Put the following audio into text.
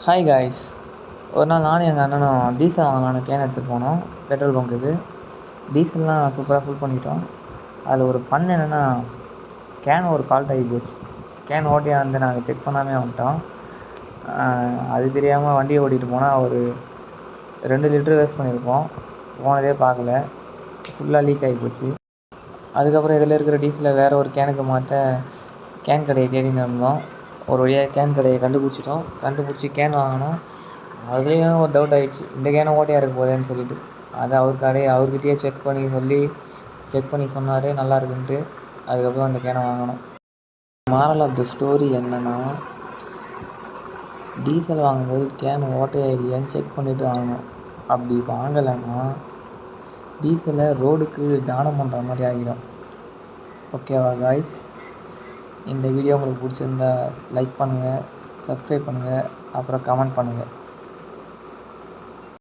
Hi guys. ஒரு நாள் நானும் எங்கள் அண்ணனும் டீசல் வாங்கலான்னு கேன் எடுத்துகிட்டு போனோம் பெட்ரோல் பங்க்குக்கு. டீசல்லாம் சூப்பராக ஃபில் பண்ணிட்டோம். அதில் ஒரு ஃபன் என்னென்னா, கேன் ஒரு ஃபால்ட் ஆகி போச்சு. கேன் ஓட்டையாக வந்து நாங்கள் செக் பண்ணாமே வந்துட்டோம். அது தெரியாமல் வண்டியை ஓட்டிகிட்டு போனால் ஒரு 2 லிட்டர் வேஸ்ட் பண்ணியிருப்போம். போனதே பார்க்கல, ஃபுல்லாக லீக் ஆகி போச்சு. அதுக்கப்புறம் இதில் இருக்கிற டீசலை வேறு ஒரு கேனுக்கு மாற்ற கேன் கடையை தேடின்னு இருந்தோம். ஒரு வழியாக கேன் கடையை கண்டுபிடிச்சி கேன் வாங்கினோம். அதுலேயும் ஒரு டவுட் ஆகிடுச்சு, இந்த கேனை ஓட்டையாக இருக்க போதேன்னு சொல்லிட்டு. அதை அவர்கிட்டயே செக் பண்ணி சொன்னார் நல்லா இருக்குன்ட்டு. அதுக்கப்புறம் அந்த கேனை வாங்கினோம். மாரல் ஆஃப் த ஸ்டோரி என்னென்னா, டீசல் வாங்கும்போது கேன் ஓட்டையாக இல்லையான்னு செக் பண்ணிவிட்டு வாங்கணும். அப்படி வாங்கலைன்னா டீசலை ரோடுக்கு தானம் பண்ணுற மாதிரி ஆகிடும். ஓகேவா காய்ஸ்? இந்த வீடியோ உங்களுக்கு பிடிச்சிருந்தா லைக் பண்ணுங்கள், சப்ஸ்கிரைப் பண்ணுங்கள், அப்புறம் கமெண்ட் பண்ணுங்கள்.